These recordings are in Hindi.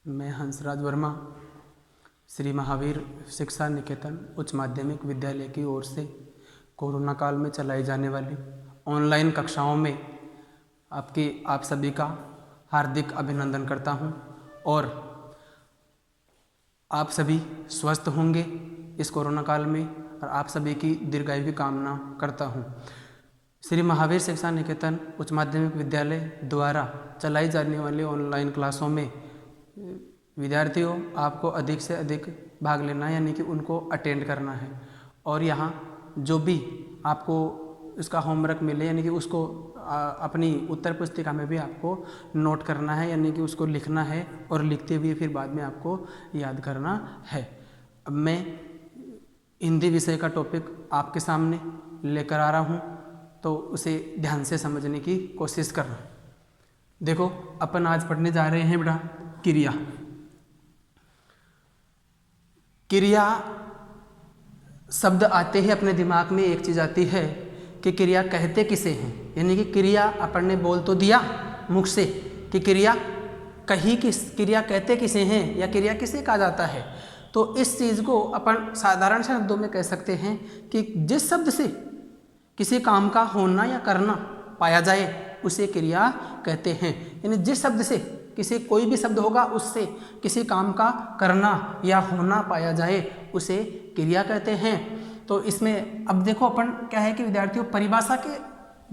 मैं हंसराज वर्मा श्री महावीर शिक्षा निकेतन उच्च माध्यमिक विद्यालय की ओर से कोरोना काल में चलाई जाने वाली ऑनलाइन कक्षाओं में आप सभी का हार्दिक अभिनंदन करता हूं और आप सभी स्वस्थ होंगे इस कोरोना काल में और आप सभी की दीर्घायु की कामना करता हूं। श्री महावीर शिक्षा निकेतन उच्च माध्यमिक विद्यालय द्वारा चलाई जाने वाली ऑनलाइन क्लासों में विद्यार्थियों आपको अधिक से अधिक भाग लेना है, यानी कि उनको अटेंड करना है और यहाँ जो भी आपको इसका होमवर्क मिले यानी कि उसको अपनी उत्तर पुस्तिका में भी आपको नोट करना है, यानी कि उसको लिखना है और लिखते हुए फिर बाद में आपको याद करना है। अब मैं हिंदी विषय का टॉपिक आपके सामने लेकर आ रहा हूँ, तो उसे ध्यान से समझने की कोशिश करना। देखो, अपन आज पढ़ने जा रहे हैं बेटा क्रिया। क्रिया शब्द आते ही अपने दिमाग में एक चीज़ आती है कि क्रिया कहते किसे हैं, यानी कि क्रिया अपन ने बोल तो दिया मुख से कि क्रिया कहते किसे हैं या क्रिया किसे कहा जाता है। तो इस चीज़ को अपन साधारण शब्दों में कह सकते हैं कि जिस शब्द से किसी काम का होना या करना पाया जाए उसे क्रिया कहते हैं। यानी जिस शब्द से कोई भी शब्द होगा उससे किसी काम का करना या होना पाया जाए उसे क्रिया कहते हैं। तो इसमें अब देखो अपन क्या है कि विद्यार्थियों परिभाषा के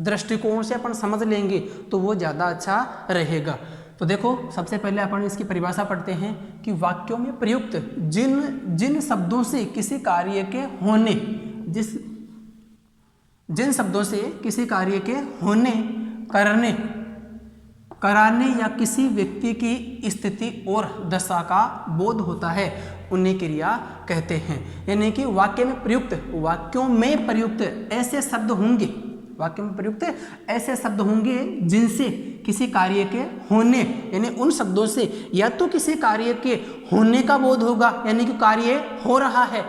दृष्टिकोण से अपन समझ लेंगे तो वो ज़्यादा अच्छा रहेगा। तो देखो, सबसे पहले अपन इसकी परिभाषा पढ़ते हैं कि वाक्यों में प्रयुक्त जिन शब्दों से किसी कार्य के होने जिन शब्दों से किसी कार्य के होने, करने, कराने या किसी व्यक्ति की स्थिति और दशा का बोध होता है उन्हें क्रिया कहते हैं। यानी कि वाक्यों में प्रयुक्त ऐसे शब्द होंगे जिनसे किसी कार्य के होने, यानी उन शब्दों से या तो किसी कार्य के होने का बोध होगा यानी कि कार्य हो रहा है,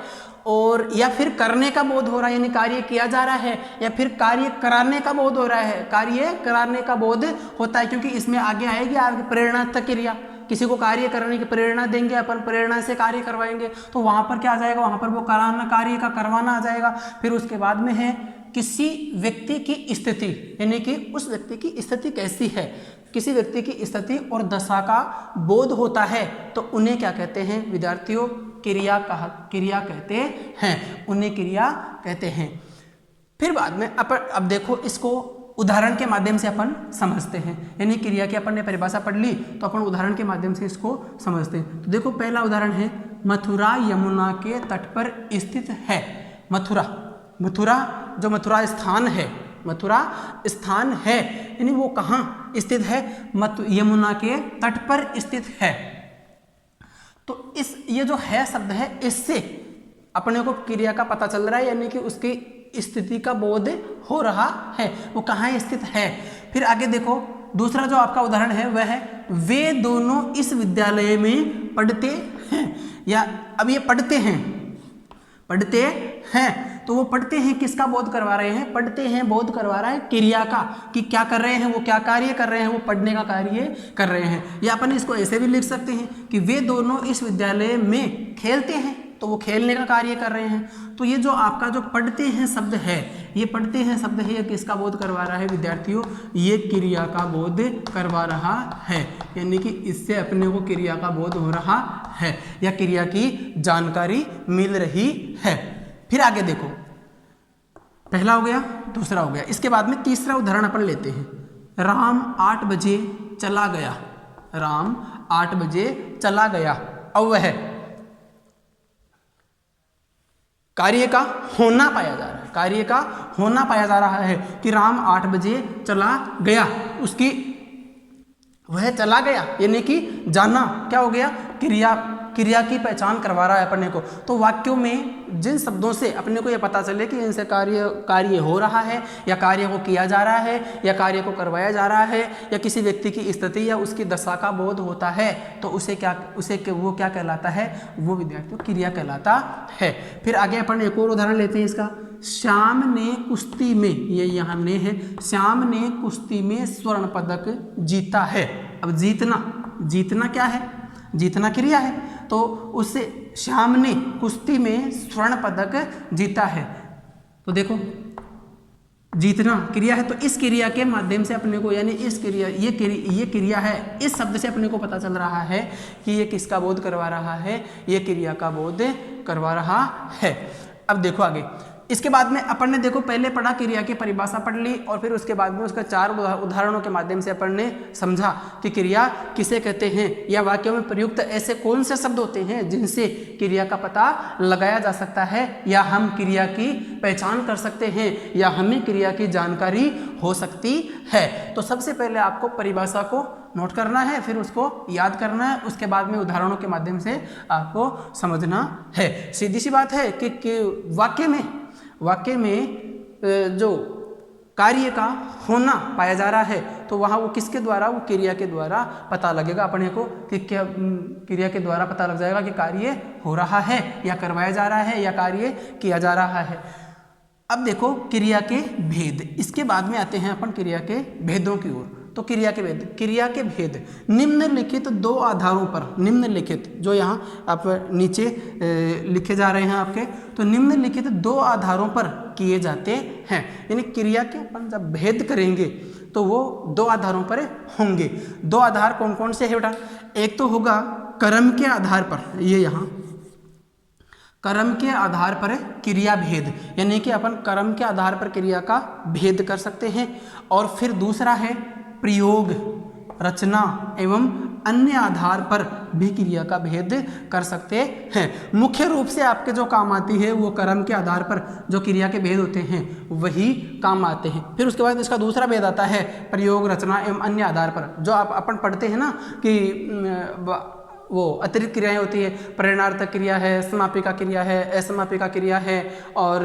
और या फिर करने का बोध हो रहा है यानी कार्य किया जा रहा है, या फिर कार्य कराने का बोध हो रहा है, कार्य कराने का बोध होता है, क्योंकि इसमें आगे आएगी आपकी प्रेरणात्मक क्रिया। किसी को कार्य करने की प्रेरणा देंगे अपन, प्रेरणा से कार्य करवाएंगे, तो वहां पर क्या आ जाएगा, वहां पर वो कार्य का करवाना आ जाएगा। फिर उसके बाद में है किसी व्यक्ति की स्थिति, यानी कि उस व्यक्ति की स्थिति कैसी है, किसी व्यक्ति की स्थिति और दशा का बोध होता है तो उन्हें क्या कहते हैं विद्यार्थियों, क्रिया कहते हैं, उन्हें क्रिया कहते हैं। फिर बाद में अब देखो, इसको उदाहरण के माध्यम से अपन समझते हैं, यानी क्रिया की अपन ने परिभाषा पढ़ ली तो अपन उदाहरण के माध्यम से इसको समझते हैं। तो देखो, पहला उदाहरण है मथुरा यमुना के तट पर स्थित है। मथुरा स्थान है यानी वो कहाँ स्थित है, यमुना के तट पर स्थित है। तो ये जो है शब्द है, इससे अपने को क्रिया का पता चल रहा है, यानी कि उसकी स्थिति का बोध हो रहा है, वो कहाँ स्थित है। फिर आगे देखो, दूसरा जो आपका उदाहरण है वह है वे दोनों इस विद्यालय में पढ़ते हैं। या अब ये पढ़ते हैं तो वो पढ़ते हैं किसका बोध करवा रहे हैं, पढ़ते हैं बोध करवा रहा है क्रिया का, कि क्या कर रहे हैं, वो क्या कार्य कर रहे हैं, वो पढ़ने का कार्य कर रहे हैं। या अपन इसको ऐसे भी लिख सकते हैं कि वे दोनों इस विद्यालय में खेलते हैं, तो वो खेलने का कार्य कर रहे हैं। तो ये जो आपका जो पढ़ते हैं शब्द है, ये किसका बोध करवा रहा है विद्यार्थियों, ये क्रिया का बोध करवा रहा है, यानी कि इससे अपने को क्रिया का बोध हो रहा है या क्रिया की जानकारी मिल रही है। फिर आगे देखो, पहला हो गया, दूसरा हो गया, इसके बाद में तीसरा उदाहरण अपन लेते हैं। राम 8 बजे चला गया। अब वह कार्य का होना पाया जा रहा है कि राम 8 बजे चला गया, वह चला गया यानी कि जाना क्या हो गया, क्रिया की पहचान करवा रहा है अपने को। तो वाक्यों में जिन शब्दों से अपने को यह पता चले कि इनसे कार्य हो रहा है या कार्य को किया जा रहा है या कार्य को करवाया जा रहा है या किसी व्यक्ति की स्थिति या उसकी दशा का बोध होता है, तो वो क्या कहलाता है, वो विद्यार्थियों क्रिया कहलाता है। फिर आगे अपन एक और उदाहरण लेते हैं इसका। श्याम ने कुश्ती में, ये यहाँ ने है, श्याम ने कुश्ती में स्वर्ण पदक जीता है। अब जीतना क्या है, जीतना क्रिया है। तो उससे श्याम ने कुश्ती में स्वर्ण पदक जीता है। तो देखो जीतना क्रिया है, तो इस क्रिया के माध्यम से अपने को, यानी इस क्रिया ये क्रिया है, इस शब्द से अपने को पता चल रहा है कि ये किसका बोध करवा रहा है, ये क्रिया का बोध करवा रहा है। अब देखो आगे, इसके बाद में अपन ने देखो पहले पढ़ा, क्रिया की परिभाषा पढ़ ली और फिर उसके बाद में उसका 4 उदाहरणों के माध्यम से अपन ने समझा कि क्रिया किसे कहते हैं, या वाक्यों में प्रयुक्त ऐसे कौन से शब्द होते हैं जिनसे क्रिया का पता लगाया जा सकता है, या हम क्रिया की पहचान कर सकते हैं, या हमें क्रिया की जानकारी हो सकती है। तो सबसे पहले आपको परिभाषा को नोट करना है, फिर उसको याद करना है, उसके बाद में उदाहरणों के माध्यम से आपको समझना है। सीधी सी बात है कि वाक्य में जो कार्य का होना पाया जा रहा है, तो वहाँ वो किसके द्वारा, वो क्रिया के द्वारा पता लगेगा अपने को, कि क्या क्रिया के द्वारा पता लग जाएगा कि कार्य हो रहा है या करवाया जा रहा है या कार्य किया जा रहा है। अब देखो क्रिया के भेद, इसके बाद में आते हैं अपन क्रिया के भेदों की ओर। तो क्रिया के भेद निम्नलिखित 2 आधारों पर, निम्नलिखित जो यहाँ आप नीचे लिखे जा रहे हैं आपके, तो निम्नलिखित 2 आधारों पर किए जाते हैं। यानी क्रिया के अपन जब भेद करेंगे तो वो 2 आधारों पर होंगे। 2 आधार कौन कौन से है बेटा? एक तो होगा कर्म के आधार पर, ये यहाँ कर्म के आधार पर क्रिया भेद, यानी कि अपन कर्म के आधार पर क्रिया का भेद कर सकते हैं। और फिर दूसरा है प्रयोग, रचना एवं अन्य आधार पर भी क्रिया का भेद कर सकते हैं। मुख्य रूप से आपके जो काम आती है वो कर्म के आधार पर जो क्रिया के भेद होते हैं वही काम आते हैं। फिर उसके बाद इसका दूसरा भेद आता है प्रयोग, रचना एवं अन्य आधार पर, जो आप अपन पढ़ते हैं ना कि वो अतिरिक्त क्रियाएं होती है, प्रेरणार्थक क्रिया है, समापिका क्रिया है, असमापिका क्रिया है, और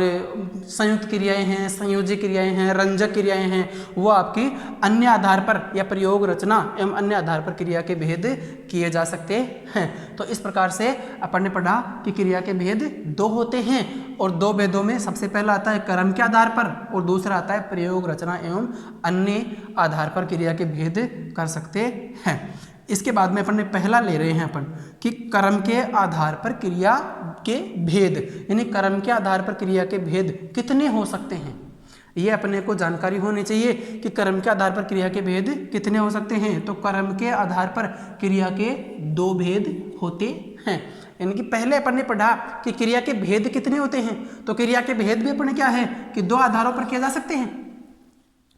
संयुक्त क्रियाएं हैं, संयोजी क्रियाएं हैं, रंजक क्रियाएं हैं, वो आपकी अन्य आधार पर या प्रयोग, रचना एवं अन्य आधार पर क्रिया के भेद किए जा सकते हैं। तो इस प्रकार से अपन ने पढ़ा कि क्रिया के भेद 2 होते हैं, और 2 भेदों में सबसे पहला आता है कर्म के आधार पर, और दूसरा आता है प्रयोग, रचना एवं अन्य आधार पर क्रिया के भेद कर सकते हैं। इसके बाद में अपन ने पहला ले रहे हैं अपन कि कर्म के आधार पर क्रिया के भेद, यानी कर्म के आधार पर क्रिया के भेद कितने हो सकते हैं, ये अपने को जानकारी होनी चाहिए कि कर्म के आधार पर क्रिया के भेद कितने हो सकते हैं। तो कर्म के आधार पर क्रिया के 2 भेद होते हैं। यानी कि पहले अपन ने पढ़ा कि क्रिया के भेद कितने होते हैं, तो क्रिया के भेद भी अपने क्या है कि 2 आधारों पर किए जा सकते हैं।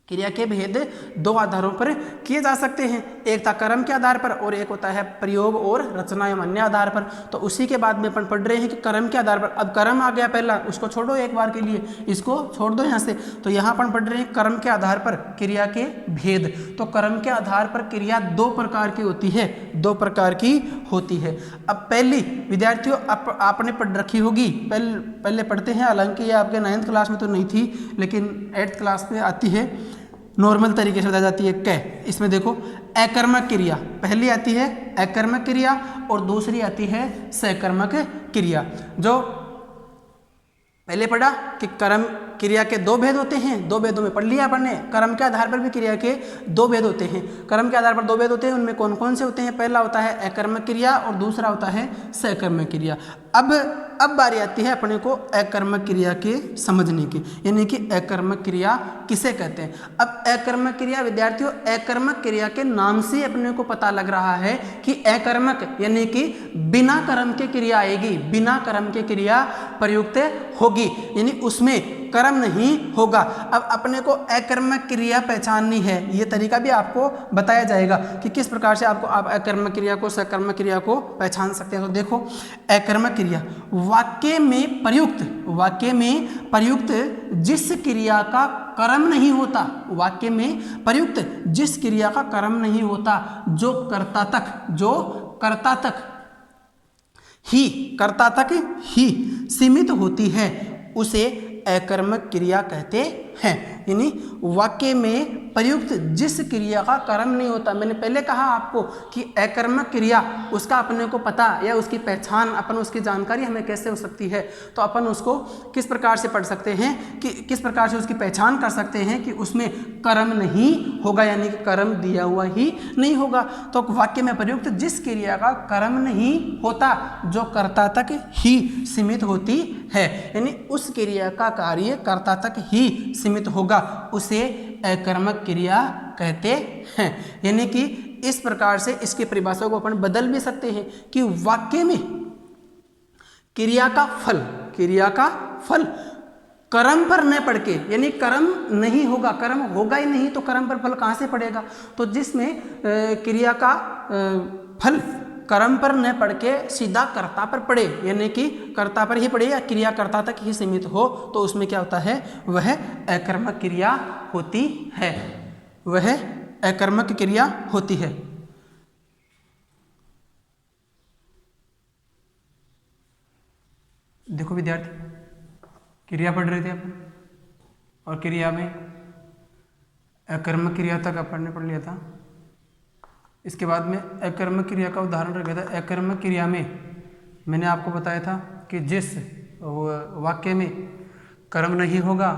क्रिया के भेद 2 आधारों पर किए जा सकते हैं, एक था कर्म के आधार पर और एक होता है प्रयोग और रचना एवं अन्य आधार पर। तो उसी के बाद में अपन पढ़ रहे हैं कि कर्म के आधार पर, अब कर्म आ गया पहला, उसको छोड़ो एक बार के लिए, इसको छोड़ दो यहाँ से। तो यहाँ अपन पढ़ रहे हैं कर्म के आधार पर क्रिया के भेद। तो कर्म के आधार पर क्रिया 2 प्रकार की होती है, 2 प्रकार की होती है। अब पहली विद्यार्थियों आपने पढ़ रखी होगी, पहले पढ़ते हैं, हालांकि ये आपके 9th क्लास में तो नहीं थी, लेकिन 8th क्लास में आती है, नॉर्मल तरीके से बताई जाती है। कै इसमें देखो अकर्मक क्रिया पहली आती है, अकर्मक क्रिया, और दूसरी आती है सकर्मक क्रिया। जो पहले पढ़ा कि कर्म क्रिया के 2 भेद होते हैं, 2 भेदों में पढ़ लिया अपन ने। कर्म के आधार पर भी क्रिया के 2 भेद होते हैं। कर्म के आधार पर 2 भेद होते हैं, उनमें कौन कौन से होते हैं? पहला होता है अकर्मक क्रिया और दूसरा होता है सकर्मक क्रिया। अब बारी आती है अपने को अकर्मक क्रिया के समझने की, यानी कि अकर्मक क्रिया किसे कहते हैं। अब अकर्मक क्रिया विद्यार्थियों, अकर्मक क्रिया के नाम से अपने को पता लग रहा है कि अकर्मक यानी कि बिना कर्म के क्रिया आएगी, बिना कर्म के क्रिया प्रयुक्त होगी, यानी उसमें कर्म नहीं होगा। अब अपने को अकर्मक क्रिया पहचाननी है, ये तरीका भी आपको बताया जाएगा कि किस प्रकार से आप अकर्मक क्रिया को, सकर्मक क्रिया को पहचान सकते हैं। तो देखो अकर्मक क्रिया वाक्य में प्रयुक्त जिस क्रिया का कर्म नहीं होता, वाक्य में प्रयुक्त जिस क्रिया का कर्म नहीं होता, जो कर्ता तक ही सीमित होती है, उसे अकर्मक क्रिया कहते हैं। यानी वाक्य में प्रयुक्त जिस क्रिया का कर्म नहीं होता। मैंने पहले कहा आपको कि अकर्मक क्रिया उसका अपने को पता या उसकी पहचान, अपन उसकी जानकारी हमें कैसे हो सकती है, तो अपन उसको किस प्रकार से पढ़ सकते हैं कि किस प्रकार से उसकी पहचान कर सकते हैं कि उसमें कर्म नहीं होगा, यानी कि कर्म दिया हुआ ही नहीं होगा। तो वाक्य में प्रयुक्त जिस क्रिया का कर्म नहीं होता, जो कर्ता तक ही सीमित होती है, यानी उस क्रिया का कार्य कर्ता तक ही सीमित होगा, उसे अकर्मक क्रिया कहते हैं। यानी कि इस प्रकार से इसकी परिभाषा को अपन बदल भी सकते हैं कि वाक्य में क्रिया का फल कर्म पर न पड़ के, यानी कर्म नहीं होगा, कर्म होगा ही नहीं तो कर्म पर फल कहाँ से पड़ेगा। तो जिसमें क्रिया का फल कर्म पर न पड़ के सीधा कर्ता पर पड़े, यानी कि कर्ता पर ही पड़े या क्रिया कर्ता तक ही सीमित हो, तो उसमें क्या होता है, वह अकर्मक क्रिया होती है, वह अकर्मक क्रिया होती है। देखो विद्यार्थी, क्रिया पढ़ रहे थे अपन और क्रिया में अकर्मक क्रिया तक अपन ने पढ़ लिया था। इसके बाद में अकर्मक क्रिया का उदाहरण रखा था। अकर्मक क्रिया में मैंने आपको बताया था कि जिस वाक्य में कर्म नहीं होगा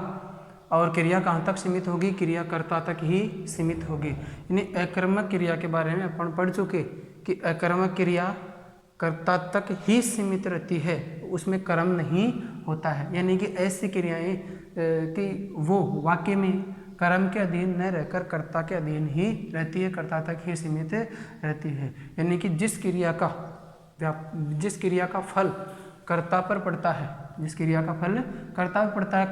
और क्रिया कहाँ तक सीमित होगी, क्रिया कर्ता तक ही सीमित होगी। यानी अकर्मक क्रिया के बारे में अपन पढ़ चुके कि अकर्मक क्रिया कर्ता तक ही सीमित रहती है, उसमें कर्म नहीं होता है। यानी कि ऐसी क्रियाएं कि वो वाक्य में कर्म के अधीन न रहकर कर्ता के अधीन ही रहती है, कर्ता तक ही सीमित रहती है। यानी कि जिस क्रिया का फल कर्ता पर पड़ता है, जिस क्रिया का फल कर्ता पर पड़ता है,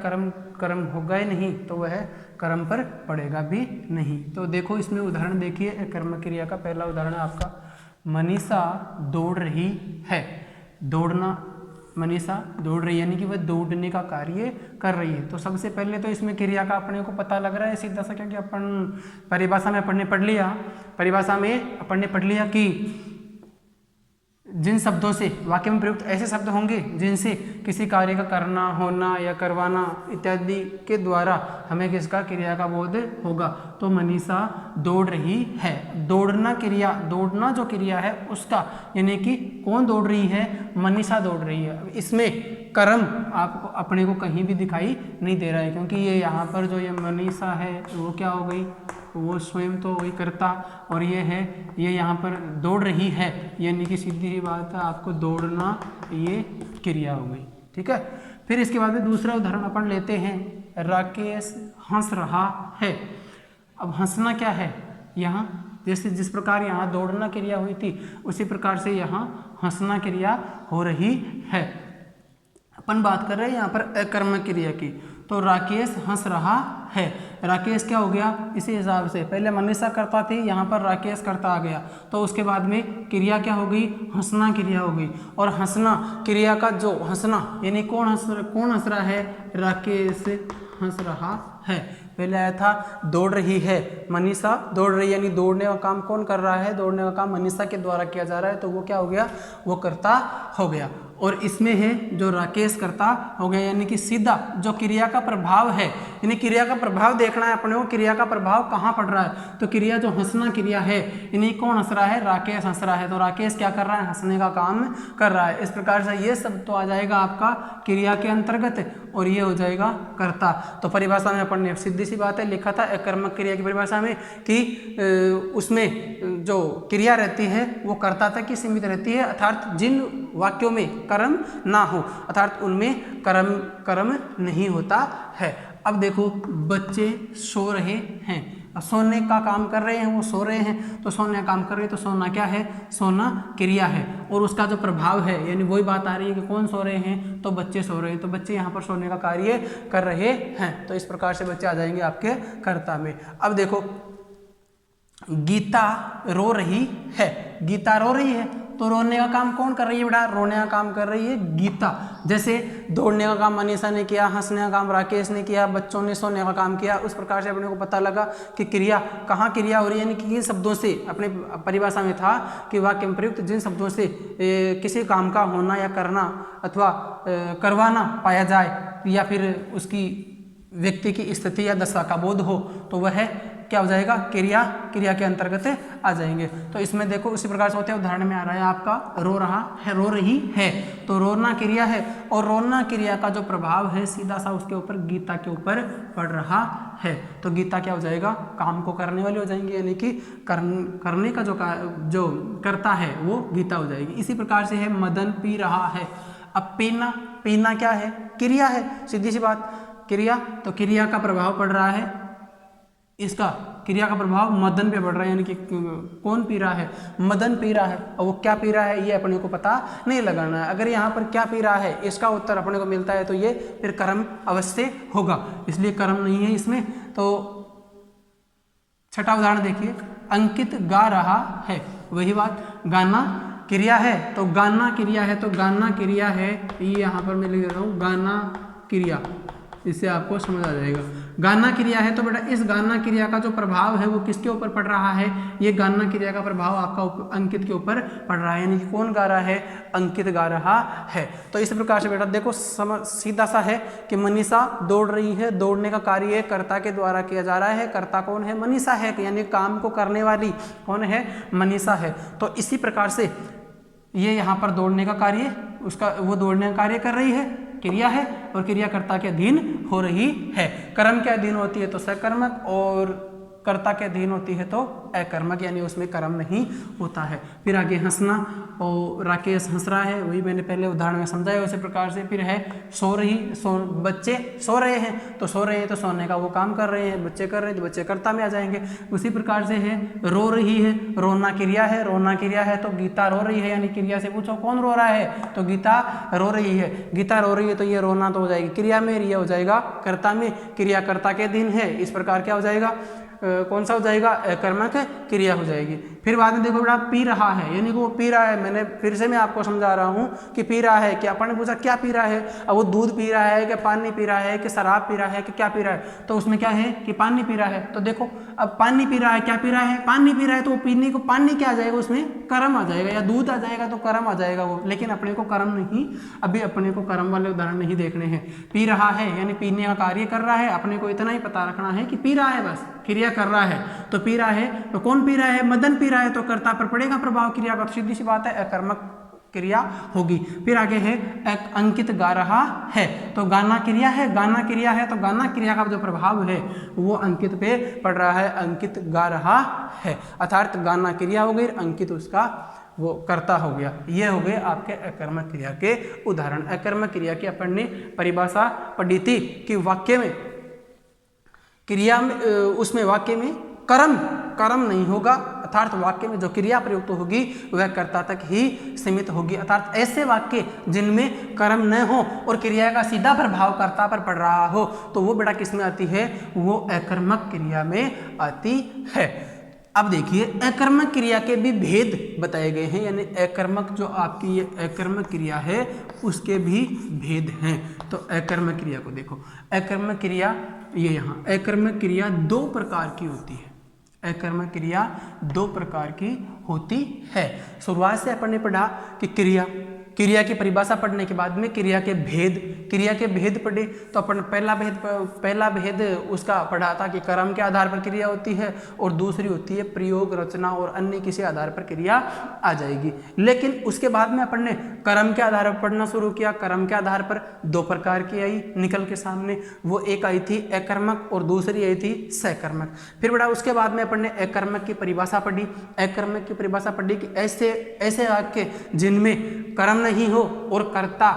कर्म होगा ही नहीं तो वह कर्म पर पड़ेगा भी नहीं। तो देखो इसमें उदाहरण देखिए, कर्म क्रिया का पहला उदाहरण है आपका, मनीषा दौड़ रही है। दौड़ना, मनीषा दौड़ रही है यानी कि वह दौड़ने का कार्य कर रही है। तो सबसे पहले तो इसमें क्रिया का अपने को पता लग रहा है सीधा सा, क्योंकि अपन परिभाषा में अपन ने पढ़ लिया कि जिन शब्दों से वाक्य में प्रयुक्त ऐसे शब्द होंगे जिनसे किसी कार्य का करना, होना या करवाना इत्यादि के द्वारा हमें किसका क्रिया का बोध होगा। तो मनीषा दौड़ रही है, दौड़ना क्रिया, दौड़ना जो क्रिया है उसका, यानी कि कौन दौड़ रही है, मनीषा दौड़ रही है। इसमें कर्म आपको अपने को कहीं भी दिखाई नहीं दे रहा है, क्योंकि ये यहाँ पर जो ये मनीषा है वो क्या हो गई, वो स्वयं तो वही करता, और ये है, ये यहाँ पर दौड़ रही है, यानी कि सीधी ही बात है, आपको दौड़ना ये क्रिया हो गई। ठीक है, फिर इसके बाद में दूसरा उदाहरण अपन लेते हैं, राकेश हंस रहा है। अब हंसना क्या है, यहाँ जैसे जिस प्रकार यहाँ दौड़ना क्रिया हुई थी उसी प्रकार से यहाँ हंसना क्रिया हो रही है। अपन बात कर रहे हैं यहाँ पर अकर्मक क्रिया की। तो राकेश हंस रहा है, राकेश क्या हो गया, इसी हिसाब से पहले मनीषा करता थी, यहाँ पर राकेश करता आ गया, तो उसके बाद में क्रिया क्या हो गई, हंसना क्रिया हो गई। और हंसना क्रिया का जो हंसना, यानी कौन हंस रहा है, राकेश हंस रहा है। पहले आया था दौड़ रही है, मनीषा दौड़ रही है, यानी दौड़ने का काम कौन कर रहा है, दौड़ने का काम मनीषा के द्वारा किया जा रहा है, तो वो क्या हो गया, वो कर्ता हो गया। और इसमें है जो राकेश कर्ता हो गया, यानी कि सीधा जो क्रिया का प्रभाव है, यानी क्रिया का प्रभाव देखना है अपने को, क्रिया का प्रभाव कहाँ पड़ रहा है। तो क्रिया जो हंसना क्रिया है, यानी कौन हंस रहा है, राकेश हंस रहा है, तो राकेश क्या कर रहा है, हंसने का काम कर रहा है। इस प्रकार से ये सब तो आ जाएगा आपका क्रिया के अंतर्गत, और ये हो जाएगा कर्ता। तो परिभाषा में अपन ने सीधी सी बात है लिखा था अकर्मक क्रिया की परिभाषा में कि उसमें जो क्रिया रहती है वो कर्ता तक ही सीमित रहती है, अर्थात जिन वाक्यों में कर्म ना हो, अर्थात उनमें कर्म नहीं होता है। अब देखो, बच्चे सो रहे हैं, सोने का काम कर रहे हैं, वो सो रहे हैं, तो सोने का काम कर रहे हैं, तो सोना क्या है, सोना क्रिया है, और उसका जो प्रभाव है, यानी वही बात आ रही है कि कौन सो रहे हैं, तो बच्चे सो रहे हैं, तो बच्चे यहाँ पर सोने का कार्य कर रहे हैं। तो इस प्रकार से बच्चे आ जाएंगे आपके कर्ता में। अब देखो, गीता रो रही है, गीता रो रही है, तो रोने का काम कौन कर रही है बेटा, रोने का काम कर रही है गीता। जैसे दौड़ने का काम मनीषा ने किया, हंसने का काम राकेश ने किया, बच्चों ने सोने का काम किया। उस प्रकार से अपने को पता लगा कि क्रिया कहाँ क्रिया हो रही है, यानी कि किन शब्दों से, अपने परिभाषा में था कि वाक्य में प्रयुक्त जिन शब्दों से किसी काम का होना या करना अथवा करवाना पाया जाए, या फिर उसकी व्यक्ति की स्थिति या दशा का बोध हो, तो वह क्या हो जाएगा, क्रिया, क्रिया के अंतर्गत आ जाएंगे। तो इसमें देखो उसी प्रकार से होते हैं, उदाहरण में आ रहा है आपका रो रहा है, रो रही है, तो रोना क्रिया है और रोना क्रिया का जो प्रभाव है सीधा सा उसके ऊपर गीता के ऊपर पड़ रहा है। तो गीता क्या हो जाएगा, काम को करने वाली हो जाएंगे, यानी कि करने का जो करता है वो गीता हो जाएगी। इसी प्रकार से है मदन पी रहा है। अब पीना, पीना क्या है, क्रिया है, सीधी सी बात, क्रिया, तो क्रिया का प्रभाव पड़ रहा है, इसका क्रिया का प्रभाव मदन पे पड़ रहा है, यानी कि कौन पी रहा है, मदन पी रहा है। और वो क्या पी रहा है ये अपने को पता नहीं लगाना है। अगर यहाँ पर क्या पी रहा है इसका उत्तर अपने को मिलता है तो ये फिर कर्म अवश्य होगा, इसलिए कर्म नहीं है इसमें। तो छठा उदाहरण देखिए, अंकित गा रहा है, वही बात, गाना क्रिया है, तो गाना क्रिया है, तो गाना क्रिया है, ये यहाँ पर मैं लिख देता हूँ गाना क्रिया, इससे आपको समझ आ जाएगा। गाना क्रिया है तो बेटा इस गाना क्रिया का जो प्रभाव है वो किसके ऊपर पड़ रहा है, ये गाना क्रिया का प्रभाव आपका अंकित के ऊपर पड़ रहा है, यानी कि कौन गा रहा है, अंकित गा रहा है। तो इस प्रकार से बेटा देखो सीधा सा है कि मनीषा दौड़ रही है, दौड़ने का कार्य कर्ता के द्वारा किया जा रहा है, कर्ता कौन है, मनीषा है, यानी काम को करने वाली कौन है, मनीषा है। तो इसी प्रकार से ये यहाँ पर दौड़ने का कार्य, उसका वो दौड़ने का कार्य कर रही है, क्रिया है, और क्रियाकर्ता के अधीन हो रही है। कर्म के अधीन होती है तो सकर्मक, और कर्ता के अधीन होती है तो अकर्मक, यानी उसमें कर्म नहीं होता है। फिर आगे हंसना, और राकेश हंस रहा है, वही मैंने पहले उदाहरण में समझाया उसी प्रकार से। फिर है सो रही, बच्चे सो रहे हैं, तो सो रहे हैं तो सोने का वो काम कर रहे हैं, बच्चे कर रहे हैं तो बच्चे कर्ता में आ जाएंगे। उसी प्रकार से है रो रही है, रोना क्रिया है, रोना क्रिया है तो गीता रो रही है, यानी क्रिया से पूछो कौन रो रहा है, तो गीता रो रही है, गीता रो रही है तो ये रोना तो हो जाएगी क्रिया में, रिया हो जाएगा कर्ता में, क्रियाकर्ता के अधीन है, इस प्रकार क्या हो जाएगा, कौन सा हो जाएगा, कर्मक क्रिया हो जाएगी। फिर बाद में देखो बेटा पी रहा है, यानी कि वो पी रहा है, मैंने फिर से मैं आपको समझा रहा हूँ कि पी रहा है, कि अपन ने पूछा क्या पी रहा है, अब वो दूध पी रहा है कि पानी पी रहा है कि शराब पी रहा है कि क्या पी रहा है, तो उसमें क्या है कि पानी पी रहा है। तो देखो अब पानी पी रहा है, क्या पी रहा है, पानी पी रहा है, तो वो पीने को पानी क्या आ जाएगा, उसमें कर्म आ जाएगा, या दूध आ जाएगा तो कर्म आ जाएगा वो, लेकिन अपने को कर्म नहीं, अभी अपने को कर्म वाले उदाहरण नहीं देखने हैं। पी रहा है यानी पीने का कार्य कर रहा है, अपने को इतना ही पता रखना है कि पी रहा है, बस क्रिया कर रहा है, तो पी रहा है, तो कौन पी रहा है, मदन पी रहा है, तो कर्ता पर पड़ेगा प्रभाव क्रिया का, तो सीधी सी बात है अकर्मक क्रिया होगी। फिर आगे है अंकित गा रहा है, तो गाना क्रिया है, गाना क्रिया है तो गाना क्रिया का जो प्रभाव है वो अंकित पे पड़ रहा है, अंकित गा रहा है, अर्थात गाना क्रिया हो गई, अंकित उसका वो कर्ता हो गया। ये हो गए आपके अकर्मक क्रिया के उदाहरण। अकर्मक क्रिया की अपन ने परिभाषा पढ़ी थी कि वाक्य में क्रिया में, उसमें वाक्य में कर्म नहीं होगा, अर्थात वाक्य में जो क्रिया प्रयुक्त होगी वह कर्ता तक ही सीमित होगी, अर्थात ऐसे वाक्य जिनमें कर्म न हो और क्रिया का सीधा प्रभाव कर्ता पर पड़ रहा हो तो वो बेटा किस में आती है, वो अकर्मक क्रिया में आती है। अब देखिए अकर्मक क्रिया के भी भेद बताए गए हैं, यानी अकर्मक जो आपकी ये अकर्मक क्रिया है उसके भी भेद हैं। तो अकर्मक क्रिया को देखो, अकर्मक क्रिया ये यहाँ अकर्मक क्रिया दो प्रकार की होती है, अकर्मक क्रिया दो प्रकार की होती है। शुरुआत से अपन ने पढ़ा कि क्रिया की परिभाषा पढ़ने के बाद में क्रिया के भेद पढ़े, तो अपन पहला भेद उसका पढ़ा था कि कर्म के आधार पर क्रिया होती है और दूसरी होती है प्रयोग, रचना और अन्य किसी आधार पर क्रिया आ जाएगी। लेकिन उसके बाद में अपन ने कर्म के आधार पर पढ़ना शुरू किया, कर्म के आधार पर दो प्रकार की आई निकल के सामने, वो एक आई थी अकर्मक और दूसरी आई थी सकर्मक। फिर बड़ा उसके बाद में अपन ने अकर्मक की परिभाषा पढ़ी, अकर्मक की परिभाषा पढ़ी कि ऐसे वाक्य जिनमें कर्म नहीं हो और कर्ता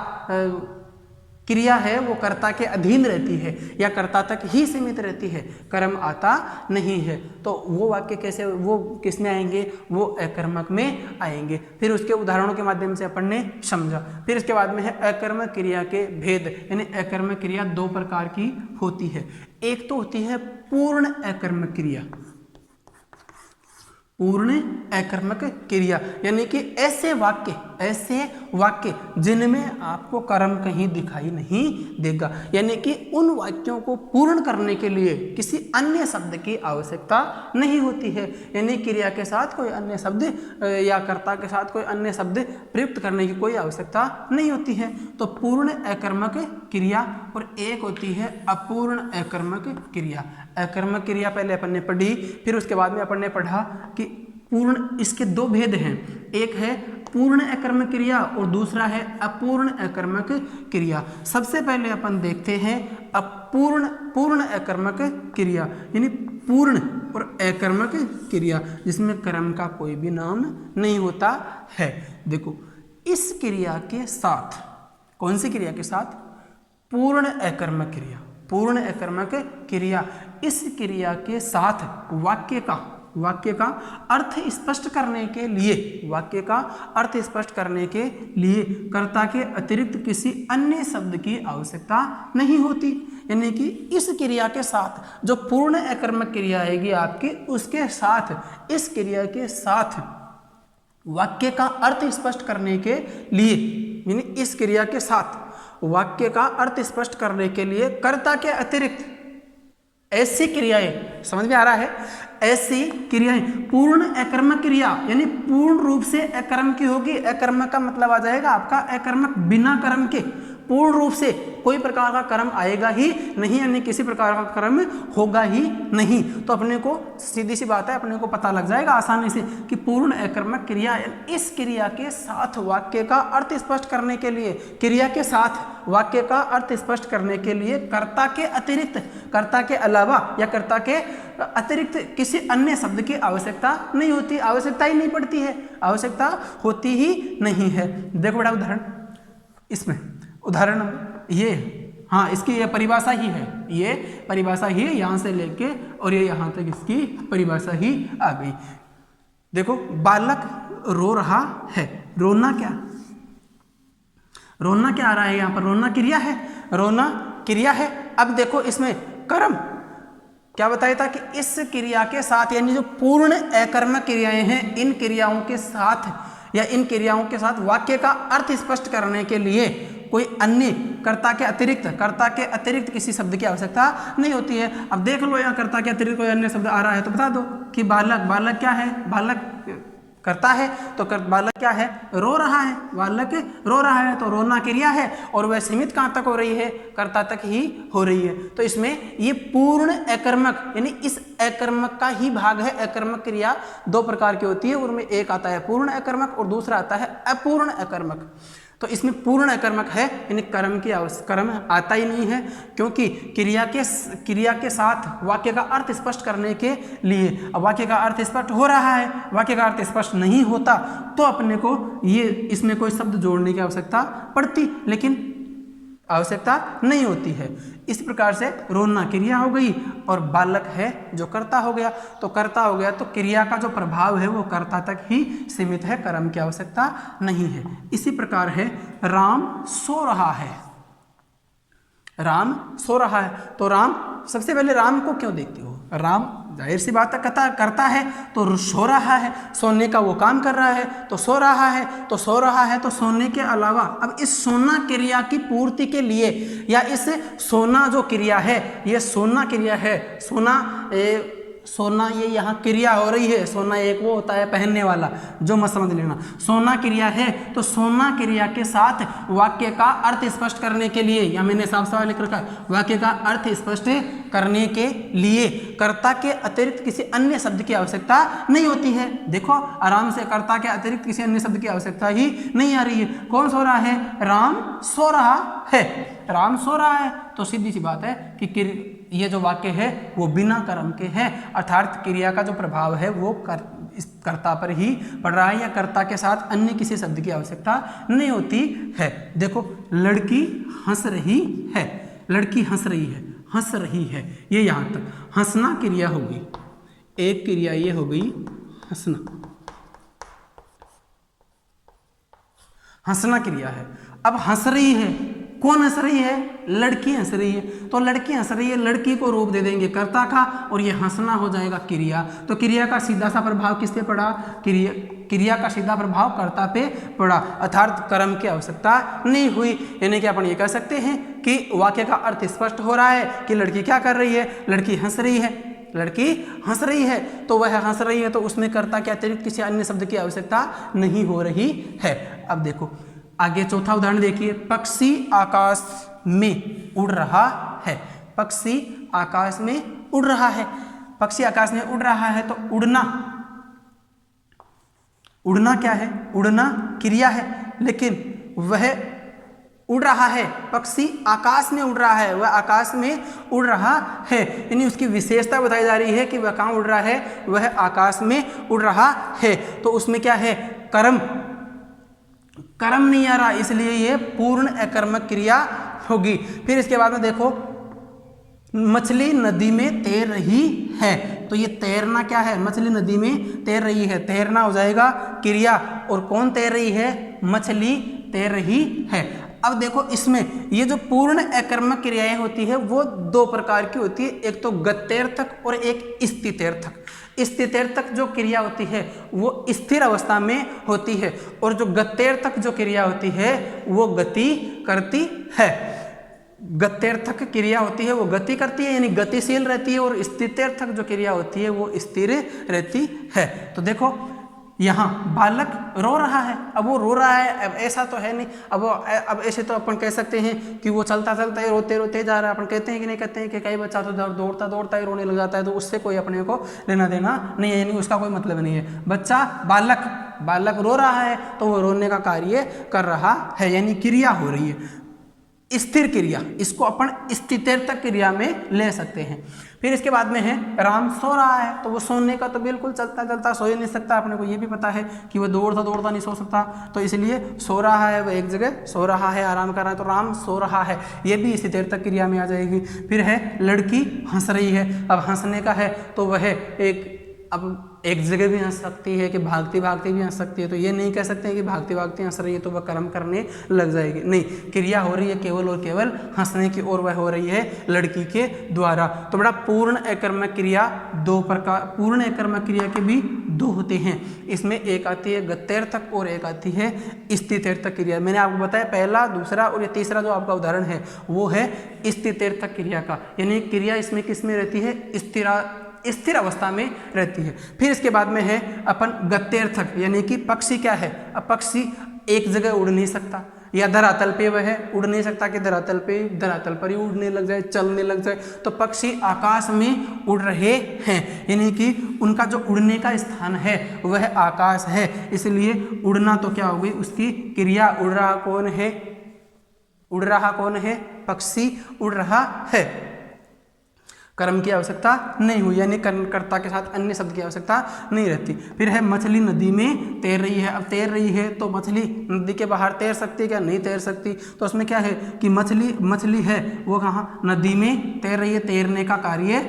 क्रिया है वो कर्ता के अधीन रहती है या कर्ता तक ही सीमित रहती है, कर्म आता नहीं है, तो वो वाक्य कैसे, वो किस में आएंगे, वो अकर्मक में आएंगे। फिर उसके उदाहरणों के माध्यम से अपन ने समझा। फिर इसके बाद में है अकर्मक क्रिया के भेद, यानी अकर्मक क्रिया दो प्रकार की होती है। एक तो होती है पूर्ण अकर्मक क्रिया, पूर्ण अकर्मक क्रिया यानी कि ऐसे वाक्य ऐसे वाक्य जिनमें आपको कर्म कहीं दिखाई नहीं देगा, यानी कि उन वाक्यों को पूर्ण करने के लिए किसी अन्य शब्द की आवश्यकता नहीं होती है, यानी क्रिया के साथ कोई अन्य शब्द या कर्ता के साथ कोई अन्य शब्द प्रयुक्त करने की कोई आवश्यकता नहीं होती है। तो पूर्ण अकर्मक क्रिया और एक होती है अपूर्ण अकर्मक क्रिया। अकर्मक क्रिया पहले अपन ने पढ़ी, फिर उसके बाद में अपन ने पढ़ा कि पूर्ण, इसके दो भेद हैं, एक है पूर्ण अकर्मक क्रिया और दूसरा है अपूर्ण अकर्मक क्रिया। सबसे पहले अपन देखते हैं पूर्ण अकर्मक क्रिया, यानी पूर्ण और अकर्मक क्रिया जिसमें कर्म का कोई भी नाम नहीं होता है। देखो इस क्रिया के साथ, कौन सी क्रिया के साथ? पूर्ण अकर्मक क्रिया। पूर्ण अकर्मक क्रिया, इस क्रिया के साथ वाक्य का अर्थ स्पष्ट करने के लिए, वाक्य का अर्थ स्पष्ट करने के लिए कर्ता के अतिरिक्त किसी अन्य शब्द की आवश्यकता नहीं होती, यानी कि इस क्रिया के साथ जो पूर्ण अकर्मक क्रिया आएगी आपकी, उसके साथ, इस क्रिया के साथ वाक्य का अर्थ स्पष्ट करने के लिए, यानी इस क्रिया के साथ वाक्य का अर्थ स्पष्ट करने के लिए कर्ता के अतिरिक्त ऐसी क्रियाएं, समझ में आ रहा है, ऐसी क्रियाएं पूर्ण अकर्मक क्रिया, यानी पूर्ण रूप से अकर्म की होगी। अकर्मक का मतलब आ जाएगा आपका अकर्मक, बिना कर्म के, पूर्ण रूप से कोई प्रकार का कर्म आएगा ही नहीं, यानी किसी प्रकार का कर्म होगा ही नहीं। तो अपने को सीधी सी बात है, अपने को पता लग जाएगा आसानी से कि पूर्ण अकर्मक क्रिया, इस क्रिया के साथ वाक्य का अर्थ स्पष्ट करने के लिए, क्रिया के साथ वाक्य का अर्थ स्पष्ट करने के लिए कर्ता के अतिरिक्त, कर्ता के अलावा या कर्ता के अतिरिक्त किसी अन्य शब्द की आवश्यकता नहीं होती, आवश्यकता ही नहीं पड़ती है, आवश्यकता होती ही नहीं है। देखो बड़ा उदाहरण, इसमें उदाहरण ये, हाँ इसकी ये परिभाषा ही है, ये परिभाषा ही है, यहाँ से लेके और ये यहाँ तक इसकी परिभाषा ही आ गई। देखो बालक रो रहा है, रोना क्या, रोना क्या आ रहा है यहाँ पर? रोना क्रिया है, रोना क्रिया है। अब देखो इसमें कर्म क्या बताया था कि इस क्रिया के साथ, यानी जो पूर्ण अकर्मक क्रियाएं हैं, इन क्रियाओं के साथ या इन क्रियाओं के साथ वाक्य का अर्थ स्पष्ट करने के लिए कोई अन्य कर्ता के अतिरिक्त किसी शब्द की आवश्यकता नहीं होती है। अब देख लो यहाँ कर्ता के अतिरिक्त कोई अन्य शब्द आ रहा है तो बता दो कि बालक क्या है? बालक करता है, तो बालक क्या है? रो रहा है, बालक रो रहा है, तो रोना क्रिया है और वह सीमित कहाँ तक हो रही है? कर्ता तक ही हो रही है। तो इसमें ये पूर्ण अकर्मक, यानी इस अकर्मक का ही भाग है। अकर्मक क्रिया दो प्रकार की होती है, उनमें एक आता है पूर्ण अकर्मक और दूसरा आता है अपूर्ण अकर्मक। तो इसमें पूर्ण अकर्मक है, यानी कर्म आता ही नहीं है, क्योंकि क्रिया के साथ वाक्य का अर्थ स्पष्ट करने के लिए, अब वाक्य का अर्थ स्पष्ट हो रहा है, वाक्य का अर्थ स्पष्ट नहीं होता तो अपने को ये इसमें कोई शब्द जोड़ने की आवश्यकता पड़ती, लेकिन आवश्यकता नहीं होती है। इस प्रकार से रोना क्रिया हो गई और बालक है जो कर्ता हो गया। तो कर्ता हो गया तो क्रिया का जो प्रभाव है वो कर्ता तक ही सीमित है, कर्म की आवश्यकता नहीं है। इसी प्रकार है राम सो रहा है, राम सो रहा है। तो राम, सबसे पहले राम को क्यों देखते हो? राम जाहिर सी बात है करता है तो सो रहा है, सोने का वो काम कर रहा है तो सो रहा है, तो सो रहा है तो सोने के अलावा अब इस सोना क्रिया की पूर्ति के लिए, या इस सोना जो क्रिया है, ये सोना क्रिया है, सोना ये यहाँ क्रिया हो रही है। सोना एक वो होता है पहनने वाला, जो मत समझ लेना। सोना क्रिया है तो सोना क्रिया के साथ वाक्य का अर्थ स्पष्ट करने के लिए, या मैंने साफ साफ लिख रखा है, वाक्य का अर्थ स्पष्ट करने के लिए कर्ता के अतिरिक्त किसी अन्य शब्द की आवश्यकता नहीं होती है। देखो आराम से, कर्ता के अतिरिक्त किसी अन्य शब्द की आवश्यकता ही नहीं आ रही है। कौन सो रहा है? राम सो रहा है, राम सो रहा है। तो सीधी सी बात है कि ये जो वाक्य है वो बिना कर्म के है, अर्थात क्रिया का जो प्रभाव है वो इस कर्ता पर ही पड़ रहा है, या कर्ता के साथ अन्य किसी शब्द की आवश्यकता नहीं होती है। देखो लड़की हंस रही है, लड़की हंस रही है, हंस रही है, ये यहाँ तक हंसना क्रिया होगी। एक क्रिया ये हो गई हंसना, हंसना क्रिया है। अब हंस रही है, कौन हंस रही है? लड़की हंस रही है। तो लड़की हंस रही है, लड़की को रूप दे देंगे कर्ता का और ये हंसना हो जाएगा क्रिया। तो क्रिया का सीधा सा प्रभाव किस पे पड़ा? क्रिया का सीधा प्रभाव कर्ता पे पड़ा, अर्थात कर्म की आवश्यकता नहीं हुई। यानी कि अपन ये कह सकते हैं कि वाक्य का अर्थ स्पष्ट हो रहा है कि लड़की क्या कर रही है? लड़की हंस रही है। लड़की हंस रही है तो वह हंस रही है, तो उसमें कर्ता के अतिरिक्त किसी अन्य शब्द की आवश्यकता नहीं हो रही है। अब देखो आगे चौथा उदाहरण देखिए, पक्षी आकाश में उड़ रहा है। पक्षी आकाश में उड़ रहा है। पक्षी आकाश में उड़ रहा है तो उड़ना क्या है? उड़ना क्रिया है, लेकिन वह उड़ रहा है। पक्षी आकाश में उड़ रहा है, वह आकाश में उड़ रहा है, यानी उसकी विशेषता बताई जा रही है कि वह कहाँ उड़ रहा है? वह आकाश में उड़ रहा है। तो उसमें क्या है? कर्म नहीं आ रहा, इसलिए ये पूर्ण अकर्मक क्रिया होगी। फिर इसके बाद में देखो, मछली नदी में तैर रही है। तो ये तैरना क्या है? मछली नदी में तैर रही है, तैरना हो जाएगा क्रिया। और कौन तैर रही है? मछली तैर रही है। अब देखो इसमें ये जो पूर्ण अकर्मक क्रियाएं होती है वो दो प्रकार की होती है, एक तो गत्यर्थक और एक स्थित्यर्थक। स्थित्यर्थक जो क्रिया होती है वो स्थिर अवस्था में होती है, और जो गत्यर्थक जो क्रिया होती है वो गति करती है। गत्यर्थक क्रिया होती है वो गति करती है, यानी गतिशील रहती है, और स्थित्यर्थक जो क्रिया होती है वो स्थिर रहती है। तो देखो यहाँ बालक रो रहा है। अब वो रो रहा है, अब ऐसा तो है नहीं, अब ऐसे तो अपन कह सकते हैं कि वो चलता चलता ही रोते रोते जा रहा है। अपन कहते हैं कि नहीं कहते हैं कि कई बच्चा तो दौड़ता दौड़ता ही रोने लग जाता है, तो उससे कोई अपने को लेना देना नहीं है, यानी उसका कोई मतलब नहीं है। बच्चा बालक रो रहा है तो वो रोने का कार्य कर रहा है, यानी क्रिया हो रही है, स्थिर क्रिया। इसको अपन स्थित्यर्थक क्रिया में ले सकते हैं। फिर इसके बाद में है राम सो रहा है। तो वो सोने का तो बिल्कुल चलता चलता सो ही नहीं सकता, अपने को ये भी पता है कि वो दौड़ता दौड़ता नहीं सो सकता, तो इसलिए सो रहा है, वो एक जगह सो रहा है, आराम कर रहा है, तो राम सो रहा है, ये भी स्थित्यर्थक क्रिया में आ जाएगी। फिर है लड़की हंस रही है। अब हंसने का है तो वह अब एक जगह भी हंस सकती है कि भागती भागती भी हंस सकती है, तो ये नहीं कह सकते हैं कि भागती भागती हंस रही है तो वह कर्म करने लग जाएगी। नहीं, क्रिया हो रही है केवल और केवल हंसने की, और वह हो रही है लड़की के द्वारा। तो बड़ा पूर्ण अकर्मक क्रिया दो प्रकार, पूर्ण अकर्मक क्रिया के भी दो होते हैं। इसमें एक आती है गत्यर्थक और एक आती है स्थित्यर्थक क्रिया। मैंने आपको बताया पहला, दूसरा और ये तीसरा जो आपका उदाहरण है वो है स्थित्यर्थक क्रिया का, यानी क्रिया इसमें किस में रहती है? स्थिर अवस्था में रहती है। फिर इसके बाद में है अपन गत्यर्थक, यानी कि पक्षी क्या है? अब पक्षी एक जगह उड़ नहीं सकता, या धरातल पे वह उड़ नहीं सकता कि धरातल पर ही उड़ने लग जाए, चलने लग जाए। तो पक्षी आकाश में उड़ रहे हैं, यानी कि उनका जो उड़ने का स्थान है वह आकाश है, इसलिए उड़ना तो क्या हो गई उसकी क्रिया। उड़ रहा कौन है? पक्षी उड़ रहा है। कर्म की आवश्यकता नहीं हुई, यानी कर्ता के साथ अन्य शब्द की आवश्यकता नहीं रहती। फिर है मछली नदी में तैर रही है। अब तैर रही है तो मछली नदी के बाहर तैर सकती है क्या? नहीं तैर सकती। तो उसमें क्या है कि मछली है वो कहाँ? नदी में तैर रही है, तैरने का कार्य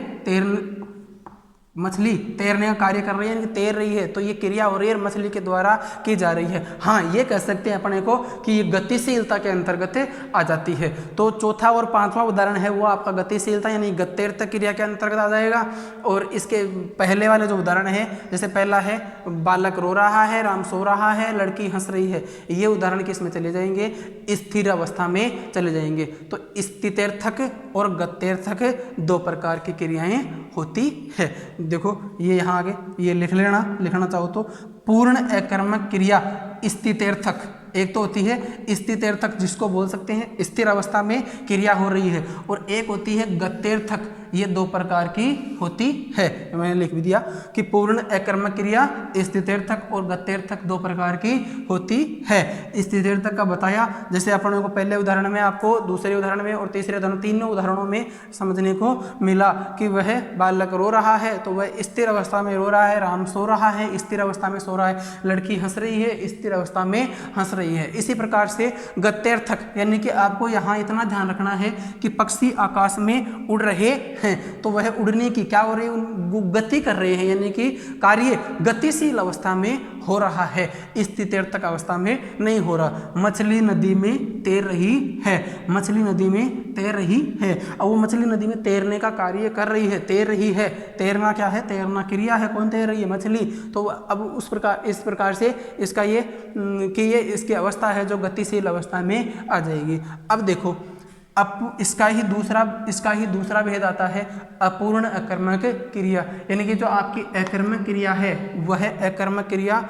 मछली तैरने का कार्य कर रही है, यानी तैर रही है, तो ये क्रिया हो रही है मछली के द्वारा की जा रही है। हाँ, ये कह सकते हैं अपने को कि ये गतिशीलता के अंतर्गत आ जाती है। तो चौथा और पांचवा उदाहरण है वो आपका गतिशीलता यानी गत्यर्थक क्रिया के अंतर्गत आ जाएगा। और इसके पहले वाले जो उदाहरण है, जैसे पहला है बालक रो रहा है, राम सो रहा है, लड़की हंस रही है, ये उदाहरण किस में चले जाएंगे? स्थिर अवस्था में चले जाएंगे। तो स्थित्यर्थक और गत्यर्थक दो प्रकार की क्रियाएं होती है। देखो ये यहाँ आगे ये लिखना चाहो तो पूर्ण अकर्मक क्रिया स्थित्यर्थक एक तो होती है स्थित्यर्थक, जिसको बोल सकते हैं स्थिर अवस्था में क्रिया हो रही है, और एक होती है गत्यर्थक। ये दो प्रकार की होती है। मैंने लिख भी दिया कि पूर्ण अकर्मक क्रिया स्थित्यर्थक और गत्यर्थक दो प्रकार की होती है। स्थित्यर्थक का बताया, जैसे अपन को पहले उदाहरण में, आपको दूसरे उदाहरण में और तीसरे उदाहरण, तीनों उदाहरणों में समझने को मिला कि वह बालक रो रहा है तो वह स्थिर अवस्था में रो रहा है, राम सो रहा है स्थिर अवस्था में सो रहा है, लड़की हंस रही है स्थिर अवस्था में हंस रही है। इसी प्रकार से गत्यर्थक, यानी कि आपको यहाँ इतना ध्यान रखना है कि पक्षी आकाश में उड़ रहे हैं तो वह उड़ने की क्या हो रही है? गति कर रहे हैं, यानी कि कार्य गतिशील अवस्था में हो रहा है, स्थित्यर्थक अवस्था में नहीं हो रहा। मछली नदी में तैर रही है, मछली नदी में तैर रही है। अब वो मछली नदी में तैरने का कार्य कर रही है, तैर रही है। तैरना क्या है? तैरना क्रिया है। कौन तैर रही है? मछली। तो अब उस प्रकार इस प्रकार से इसका ये कि ये इसकी अवस्था है जो गतिशील अवस्था में आ जाएगी। अब देखो, अब इसका ही दूसरा भेद आता है अपूर्ण अकर्मक क्रिया, यानी कि जो आपकी अकर्मक क्रिया है वह अकर्मक क्रिया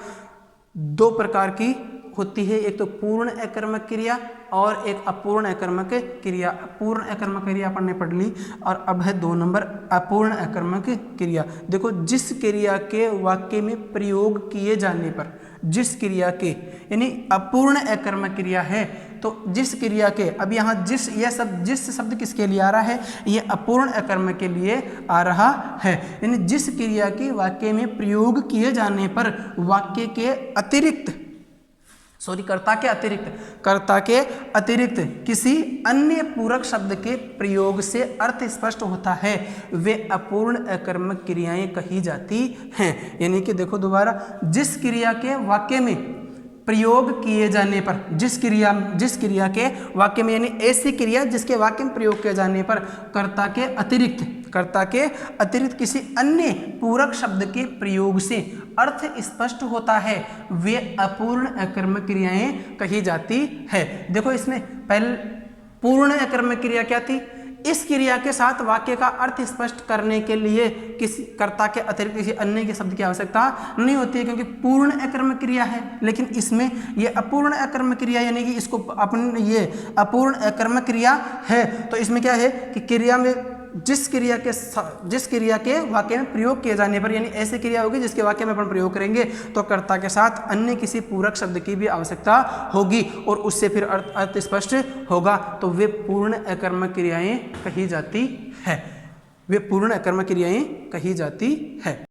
दो प्रकार की होती है, एक तो पूर्ण अकर्मक क्रिया और एक अपूर्ण अकर्मक क्रिया। पूर्ण अकर्मक क्रिया अपन ने पढ़ ली, और अब है 2 नंबर अपूर्ण अकर्मक क्रिया। देखो, जिस क्रिया के वाक्य में प्रयोग किए जाने पर, जिस क्रिया के यानी अपूर्ण अकर्मक क्रिया है, तो जिस क्रिया के, अब यहाँ जिस शब्द किसके लिए आ रहा है? ये अपूर्ण अकर्मक के लिए आ रहा है। यानी जिस क्रिया के वाक्य में प्रयोग किए जाने पर वाक्य के अतिरिक्त कर्ता के अतिरिक्त किसी अन्य पूरक शब्द के प्रयोग से अर्थ स्पष्ट होता है, वे अपूर्ण अकर्मक क्रियाएं कही जाती हैं। यानी कि देखो दोबारा, जिस क्रिया के वाक्य में प्रयोग किए जाने पर, जिस क्रिया के वाक्य में, यानी ऐसी क्रिया जिसके वाक्य में प्रयोग किए जाने पर कर्ता के अतिरिक्त किसी अन्य पूरक शब्द के प्रयोग से अर्थ स्पष्ट होता है, वे अपूर्ण अकर्मक क्रियाएं कही जाती है। देखो, इसमें पहले पूर्ण अकर्मक क्रिया क्या थी? इस क्रिया के साथ वाक्य का अर्थ स्पष्ट करने के लिए किसी कर्ता के अतिरिक्त किसी अन्य के शब्द की आवश्यकता नहीं होती है, क्योंकि पूर्ण अकर्मक क्रिया है। लेकिन इसमें ये अपूर्ण अकर्मक क्रिया, यानी कि इसको अपन ये अपूर्ण अकर्मक क्रिया है, तो इसमें क्या है कि क्रिया में जिस क्रिया के वाक्य में प्रयोग किए जाने पर, यानी ऐसी क्रिया होगी जिसके वाक्य में अपन प्रयोग करेंगे तो कर्ता के साथ अन्य किसी पूरक शब्द की भी आवश्यकता होगी और उससे फिर अर्थ स्पष्ट होगा, तो वे पूर्ण अकर्मक क्रियाएं कही जाती है।